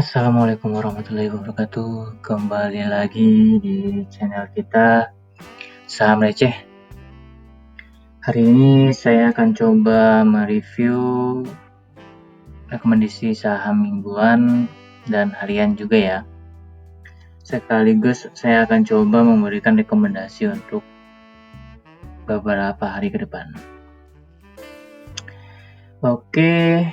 Assalamualaikum warahmatullahi wabarakatuh. Kembali lagi di channel kita Saham Receh. Hari ini saya akan coba mereview rekomendasi saham mingguan dan harian juga ya. Sekaligus saya akan coba memberikan rekomendasi untuk beberapa hari ke depan. Oke,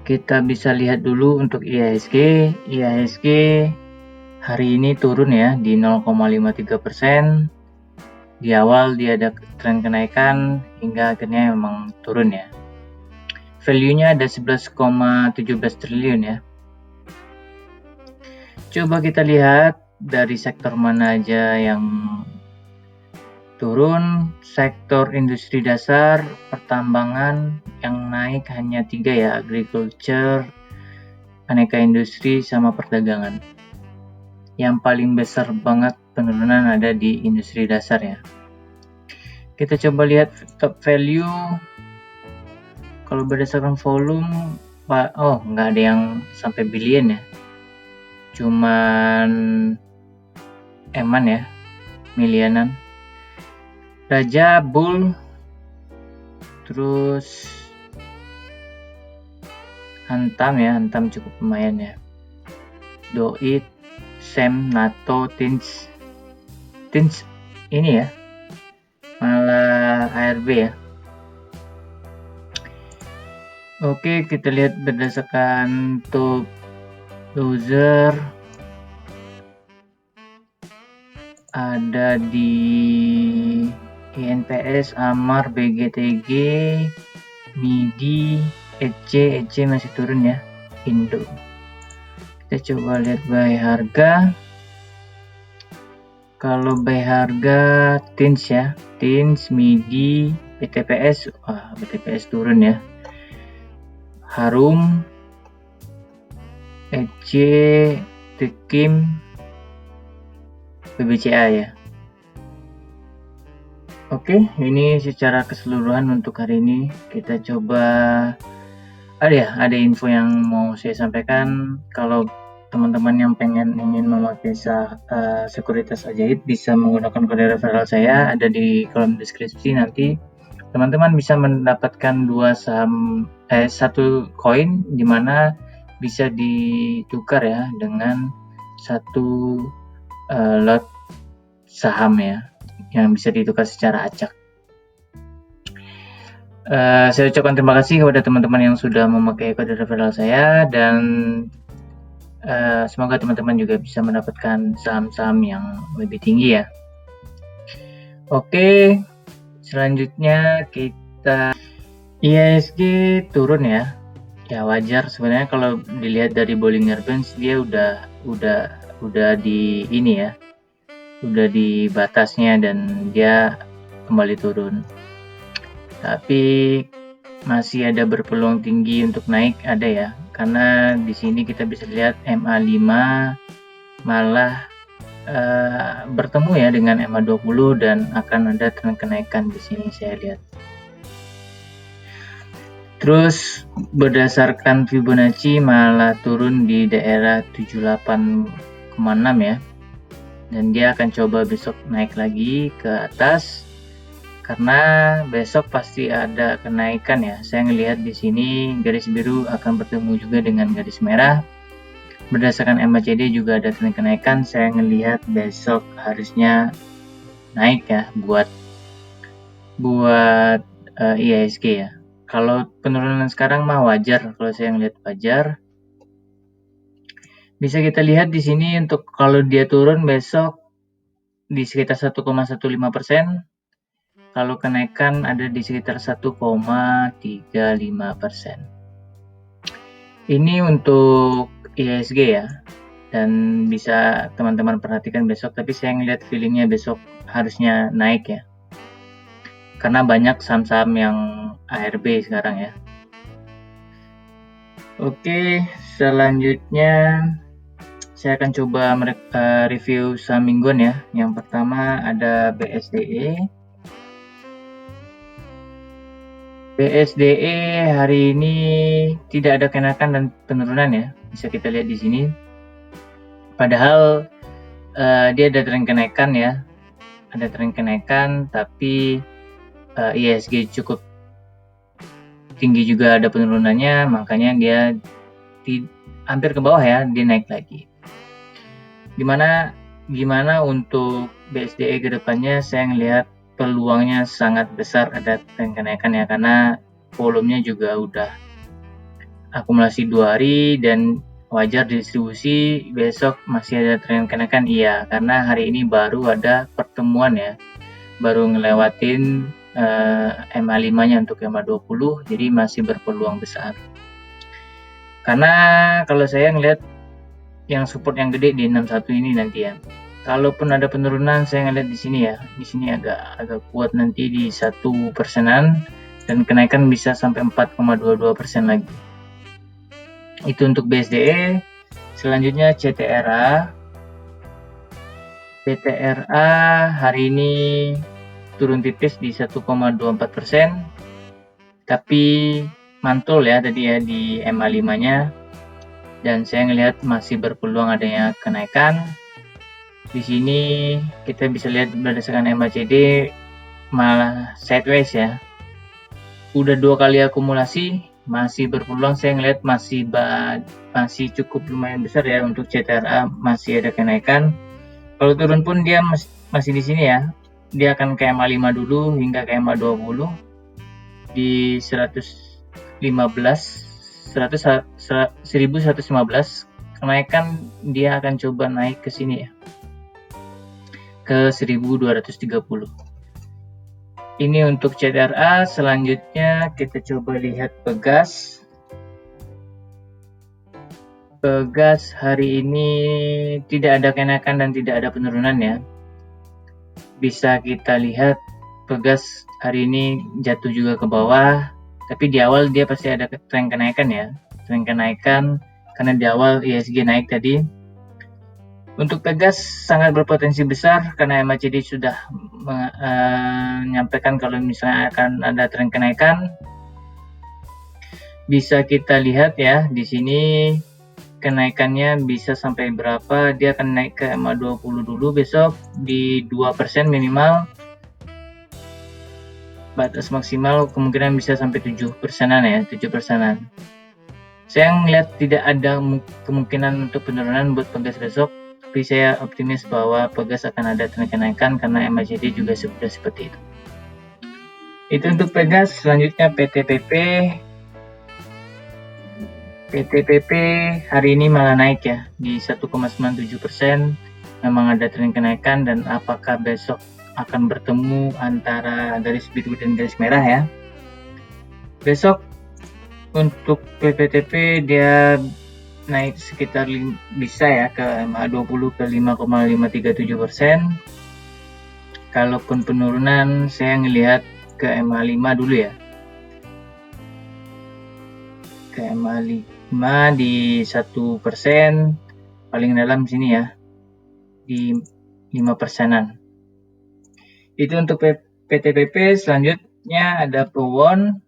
kita bisa lihat dulu untuk IHSG. IHSG hari ini turun ya di 0,53%. Di awal dia ada tren kenaikan hingga akhirnya memang turun ya. Value-nya ada 11,17 triliun ya. Coba kita lihat dari sektor mana aja yang turun. Sektor industri dasar, pertambangan yang naik hanya 3 ya, agriculture, aneka industri sama perdagangan. Yang paling besar banget penurunan ada di industri dasar ya. Kita coba lihat top value. Kalau berdasarkan volume, nggak ada yang sampai billion ya. Cuman eman ya, milianan. Raja, Bull, terus Antam ya, Antam cukup lumayan ya. Doit, Sem, NATO, Tins ini ya, malah ARB ya. Oke, kita lihat berdasarkan top loser ada di INPS, Amar, BGTG, MIDI, EC masih turun ya, Indo. Kita coba lihat by harga. Kalau by harga Tins ya, Tins, MIDI, BTPS, BTPS turun ya. Harum, EC, Tekim, BBCA ya. Oke, ini secara keseluruhan untuk hari ini. Kita coba ada info yang mau saya sampaikan. Kalau teman-teman yang ingin memakai sekuritas ajaib bisa menggunakan kode referral saya, ada di kolom deskripsi. Nanti teman-teman bisa mendapatkan satu koin di mana bisa ditukar ya dengan satu lot saham ya, yang bisa ditukar secara acak. Saya ucapkan terima kasih kepada teman-teman yang sudah memakai kode referral saya, dan semoga teman-teman juga bisa mendapatkan saham-saham yang lebih tinggi ya. Oke, selanjutnya kita IHSG turun ya. Ya wajar sebenarnya kalau dilihat dari Bollinger Bands, dia udah di ini ya, udah di batasnya dan dia kembali turun. Tapi masih ada berpeluang tinggi untuk naik, ada ya, karena di sini kita bisa lihat MA5 malah bertemu ya dengan MA20 dan akan ada tren kenaikan di sini saya lihat. Terus berdasarkan Fibonacci malah turun di daerah 78,6 ya. Dan dia akan coba besok naik lagi ke atas karena besok pasti ada kenaikan ya. Saya ngelihat di sini garis biru akan bertemu juga dengan garis merah. Berdasarkan MACD juga ada tren kenaikan. Saya ngelihat besok harusnya naik ya buat IHSG ya. Kalau penurunan sekarang mah wajar, kalau saya ngelihat wajar. Bisa kita lihat di sini untuk kalau dia turun besok di sekitar 1,15%. Kalau kenaikan ada di sekitar 1,35%. Ini untuk IHSG ya. Dan bisa teman-teman perhatikan besok, tapi saya ngelihat feelingnya besok harusnya naik ya. Karena banyak saham-saham yang ARB sekarang ya. Oke, selanjutnya saya akan coba review saham mingguan ya. Yang pertama ada BSDE. BSDE hari ini tidak ada kenaikan dan penurunan ya, bisa kita lihat di sini. Padahal dia ada tren kenaikan ya, ada tren kenaikan, tapi ISG cukup tinggi juga ada penurunannya, makanya dia hampir ke bawah ya, dia naik lagi. Gimana untuk BSDE ke depannya, saya ngelihat peluangnya sangat besar ada tren kenaikan ya, karena volumenya juga udah akumulasi 2 hari dan wajar distribusi. Besok masih ada tren kenaikan, iya, karena hari ini baru ada pertemuan ya, baru ngelewatin MA5 nya untuk MA20, jadi masih berpeluang besar. Karena kalau saya ngelihat yang support yang gede di 61 ini nanti ya. Kalaupun ada penurunan, saya ngelihat di sini ya, di sini agak kuat nanti di 1%-an dan kenaikan bisa sampai 4,22% lagi. Itu untuk BSDE. Selanjutnya CTRA. CTRA hari ini turun tipis di 1,24%, tapi mantul ya tadi ya di MA5-nya, dan saya ngelihat masih berpeluang adanya kenaikan. Di sini kita bisa lihat berdasarkan MACD malah sideways ya. Udah 2 kali akumulasi, masih berpeluang. Saya ngelihat masih cukup lumayan besar ya untuk CTRA, masih ada kenaikan. Kalau turun pun dia masih di sini ya. Dia akan ke MA5 dulu hingga ke MA20 di 1115. Kenaikan dia akan coba naik ke sini ya, ke 1230. Ini untuk CTRA. Selanjutnya kita coba lihat Pegas. Pegas hari ini tidak ada kenaikan dan tidak ada penurunan ya. Bisa kita lihat Pegas hari ini jatuh juga ke bawah, tapi di awal dia pasti ada tren kenaikan ya, tren kenaikan karena di awal ISG naik tadi. Untuk Pegas sangat berpotensi besar karena MACD sudah menyampaikan kalau misalnya akan ada tren kenaikan. Bisa kita lihat ya di sini kenaikannya bisa sampai berapa. Dia akan naik ke MA20 dulu besok di 2% minimal. Batas maksimal kemungkinan bisa sampai 7%-an ya, 7%-an. Saya melihat tidak ada kemungkinan untuk penurunan buat Pegas besok, tapi saya optimis bahwa Pegas akan ada tren kenaikan karena MACD juga sudah seperti itu. Itu untuk Pegas. Selanjutnya PTPP. PTPP hari ini malah naik ya di 1,97%. Memang ada tren kenaikan, dan apakah besok akan bertemu antara garis biru dan garis merah ya. Besok untuk PPTP dia naik sekitar bisa ya ke MA20 ke 5,537%. Kalaupun penurunan saya ngelihat ke MA5 dulu ya, ke MA5 di 1%, paling dalam sini ya di 5%-an. Itu untuk PTPP. Selanjutnya ada Powon.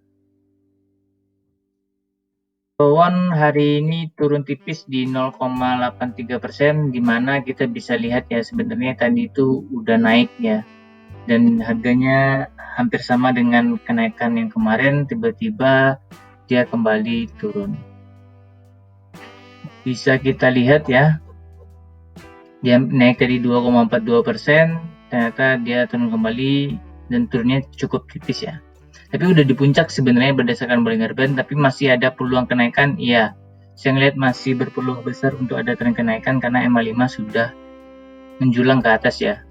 Powon hari ini turun tipis di 0,83%, dimana kita bisa lihat ya sebenarnya tadi itu udah naik ya, dan harganya hampir sama dengan kenaikan yang kemarin, tiba-tiba dia kembali turun. Bisa kita lihat ya, dia naik dari 2,42%, ternyata dia turun kembali dan turunnya cukup tipis ya. Tapi udah di puncak sebenarnya berdasarkan Bollinger Band, tapi masih ada peluang kenaikan. Iya, saya ngeliat masih berpeluang besar untuk ada tren kenaikan karena MA5 sudah menjulang ke atas ya.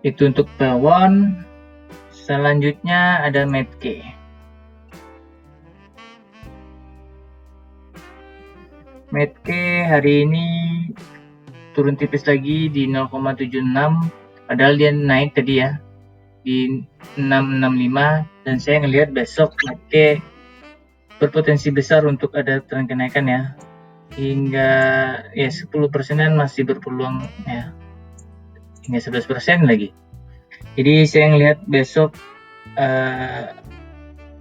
Itu untuk Powon. Selanjutnya ada Medke. Medke hari ini turun tipis lagi di 0,76, padahal dia naik tadi ya di 665, dan saya ngelihat besok Medke berpotensi besar untuk ada tren kenaikan ya, hingga ya 10%-an masih berpeluang ya, hingga 11% lagi. Jadi saya ngelihat besok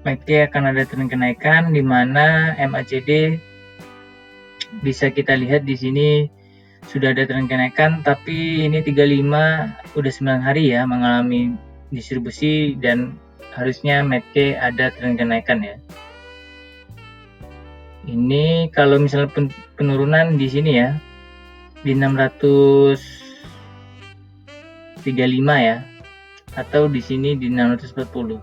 MACD akan ada tren kenaikan, di mana MACD bisa kita lihat di sini sudah ada tren kenaikan, tapi ini 35 udah 9 hari ya mengalami distribusi, dan harusnya MACD ada tren kenaikan ya. Ini kalau misalnya penurunan di sini ya, di 635 ya, atau di sini di 640.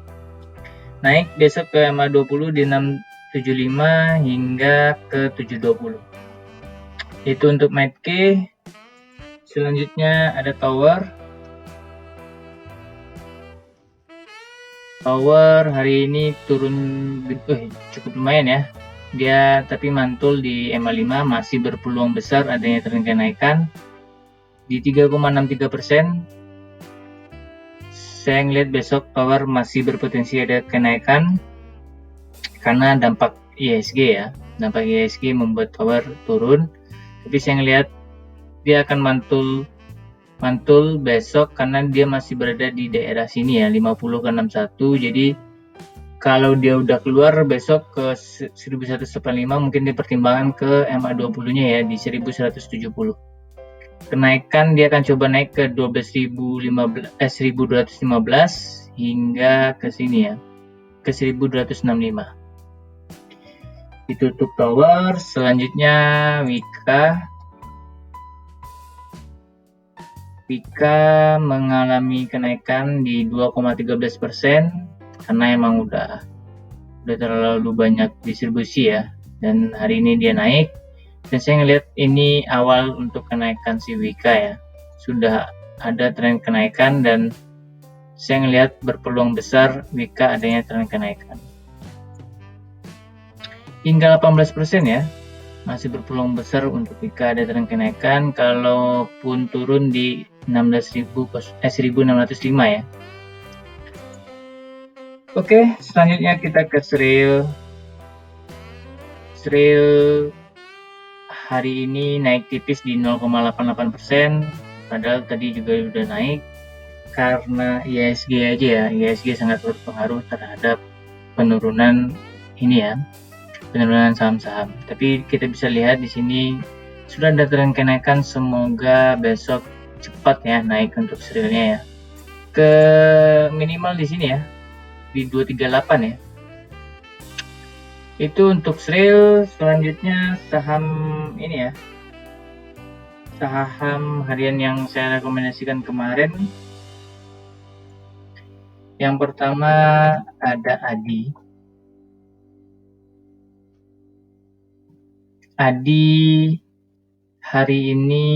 Naik besok ke MA20 di 675 hingga ke 720. Itu untuk MACD. Selanjutnya ada tower. Tower hari ini turun cukup lumayan ya. Dia tapi mantul di MA5, masih berpeluang besar adanya tren kenaikan di 3,63%. Saya ngelihat besok tower masih berpotensi ada kenaikan karena dampak ISG ya. Dampak ISG membuat tower turun. Tapi saya ngelihat dia akan mantul besok karena dia masih berada di daerah sini ya, 50 ke 61. Jadi kalau dia udah keluar besok ke 1185, mungkin dipertimbangkan ke MA20-nya ya di 1170. Kenaikan dia akan coba naik ke 12.015 1215 hingga ke sini ya, ke 1265. Itu untuk tower. Selanjutnya Wika mengalami kenaikan di 2,13% karena emang udah terlalu banyak distribusi ya, dan hari ini dia naik, dan saya ngelihat ini awal untuk kenaikan si Wika ya. Sudah ada tren kenaikan dan saya ngelihat berpeluang besar Wika adanya tren kenaikan hingga 18% ya, masih berpeluang besar untuk Wika ada tren kenaikan kalaupun turun di 16.605 ya. Oke, selanjutnya kita ke Sril. Sril hari ini naik tipis di 0,88%, padahal tadi juga udah naik karena ISG aja ya. ISG sangat berpengaruh terhadap penurunan ini ya, penurunan saham-saham. Tapi kita bisa lihat di sini sudah ada tren kenaikan, semoga besok cepat ya naik untuk Srilnya ya. Ke minimal di sini ya, di 238 ya. Itu untuk Sril. Selanjutnya saham ini ya, saham harian yang saya rekomendasikan kemarin. Yang pertama ada ADI. ADI hari ini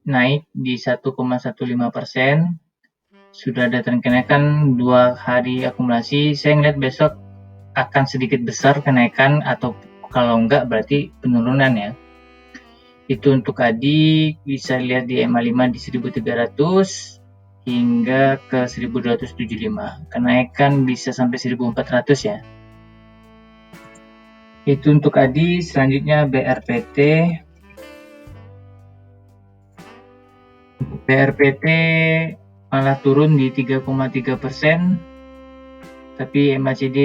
naik di 1,15%. Sudah ada tren kenaikan 2 hari akumulasi. Saya ngeliat besok akan sedikit besar kenaikan, atau kalau enggak berarti penurunan ya. Itu untuk ADI bisa lihat di MA5 di 1300 hingga ke 1275. Kenaikan bisa sampai 1400 ya. Itu untuk ADI. Selanjutnya BRPT. BRPT malah turun di 3,3%, tapi MACD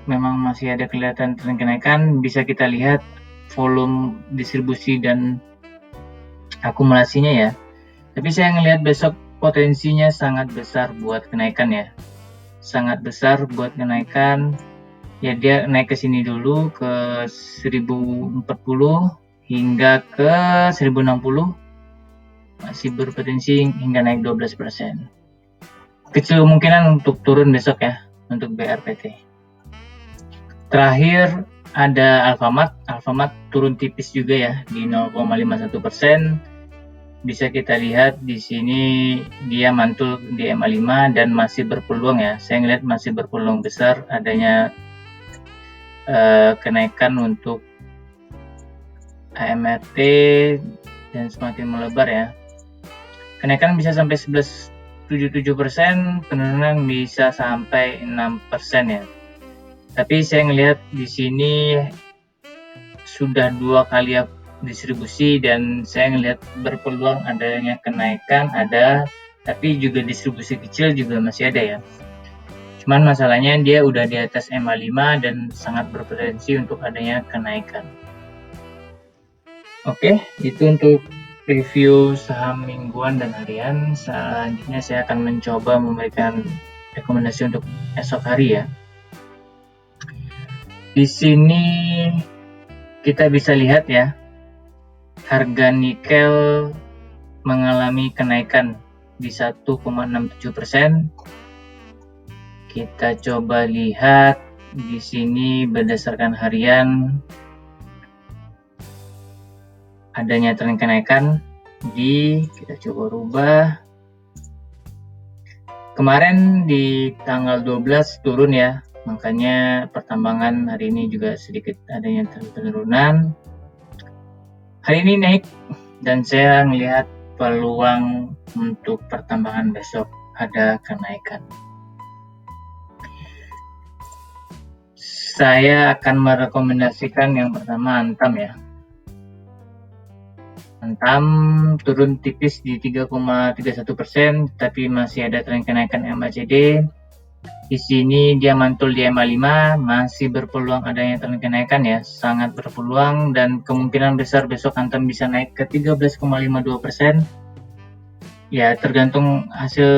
memang masih ada kelihatan tren kenaikan. Bisa kita lihat volume distribusi dan akumulasinya ya. Tapi saya ngelihat besok potensinya sangat besar buat kenaikan ya, sangat besar buat kenaikan ya. Dia naik ke sini dulu ke 1040 hingga ke 1060, masih berpotensi hingga naik 12%. Kecil kemungkinan untuk turun besok ya untuk BRPT. Terakhir ada Alfamart. Alfamart turun tipis juga ya di 0,51%. Bisa kita lihat di sini dia mantul di MA5 dan masih berpeluang ya. Saya ngelihat masih berpeluang besar adanya kenaikan untuk AMRT dan semakin melebar ya. Kenaikan bisa sampai 11,77%, penurunan bisa sampai 6% ya. Tapi saya ngelihat di sini sudah 2 kali distribusi dan saya ngelihat berpeluang adanya kenaikan ada, tapi juga distribusi kecil juga masih ada ya. Cuman masalahnya dia udah di atas MA5 dan sangat berpotensi untuk adanya kenaikan. Oke, itu untuk review saham mingguan dan harian. Selanjutnya saya akan mencoba memberikan rekomendasi untuk esok hari ya. Di sini kita bisa lihat ya, harga nikel mengalami kenaikan di 1,67%. Kita coba lihat di sini berdasarkan harian adanya tren kenaikan kita coba rubah. Kemarin di tanggal 12 turun ya, makanya pertambangan hari ini juga sedikit adanya tren penurunan. Hari ini naik dan saya melihat peluang untuk pertambangan besok ada kenaikan. Saya akan merekomendasikan yang pertama Antam ya. Antam turun tipis di 3,31%, tapi masih ada tren kenaikan MACD. Di sini dia mantul di MA5, masih berpeluang adanya tren kenaikan ya, sangat berpeluang dan kemungkinan besar besok Antam bisa naik ke 13,52%. Ya tergantung hasil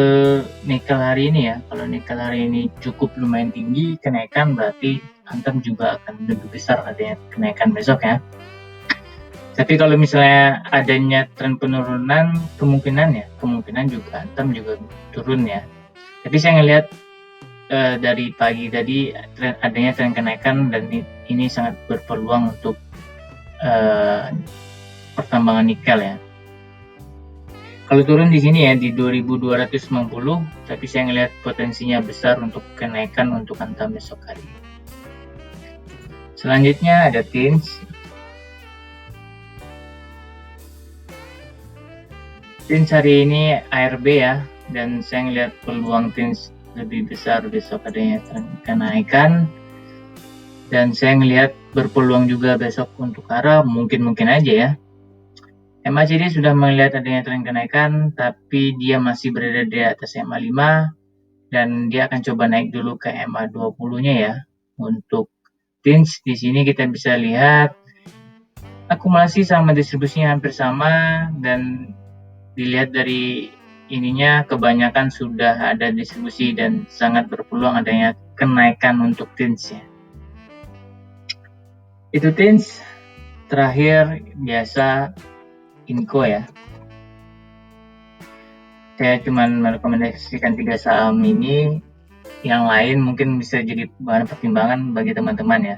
nikel hari ini ya. Kalau nikel hari ini cukup lumayan tinggi kenaikan, berarti Antam juga akan lebih besar adanya kenaikan besok ya. Tapi kalau misalnya adanya tren penurunan, kemungkinan juga Antam juga turun ya. Tapi saya ngelihat dari pagi tadi adanya tren kenaikan dan ini sangat berpeluang untuk pertambangan nikel ya. Kalau turun di sini ya di 2290, tapi saya ngelihat potensinya besar untuk kenaikan untuk Antam besok hari. Selanjutnya ada TINS. TINS hari ini ARB ya, dan saya ngelihat peluang TINS lebih besar besok adanya kenaikan. Dan saya ngelihat berpeluang juga besok untuk arah mungkin aja ya. MACD sudah melihat adanya tren kenaikan, tapi dia masih berada di atas MA5 dan dia akan coba naik dulu ke MA20-nya ya. Untuk TINS di sini kita bisa lihat akumulasi sama distribusinya hampir sama dan dilihat dari ininya kebanyakan sudah ada distribusi dan sangat berpeluang adanya kenaikan untuk TINS ya. Itu TINS. Terakhir biasa Inco ya. Saya cuma merekomendasikan 3 saham ini, yang lain mungkin bisa jadi bahan pertimbangan bagi teman-teman ya.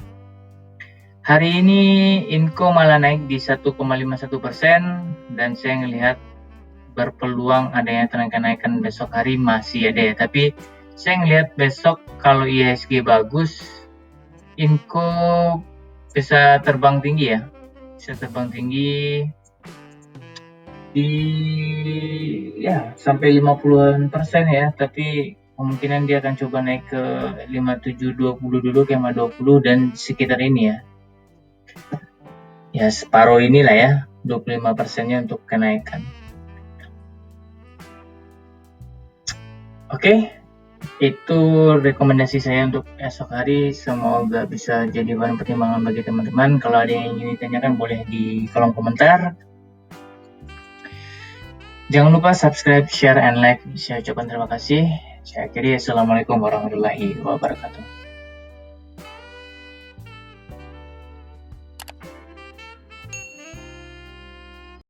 Hari ini Inco malah naik di 1,51% dan saya melihat berpeluang adanya tren kenaikan besok hari masih ada ya. Tapi saya melihat besok kalau IHSG bagus, Inco bisa terbang tinggi ya. Bisa terbang tinggi di ya sampai 50% ya, tapi kemungkinan dia akan coba naik ke 5720 dulu ke 520 dan sekitar ini ya. Ya separuh inilah ya, 25%-nya untuk kenaikan. Oke, itu rekomendasi saya untuk esok hari. Semoga bisa jadi bahan pertimbangan bagi teman-teman. Kalau ada yang ingin ditanyakan boleh di kolom komentar. Jangan lupa subscribe, share, and like. Saya ucapkan terima kasih. Saya akhiri. Assalamualaikum warahmatullahi wabarakatuh.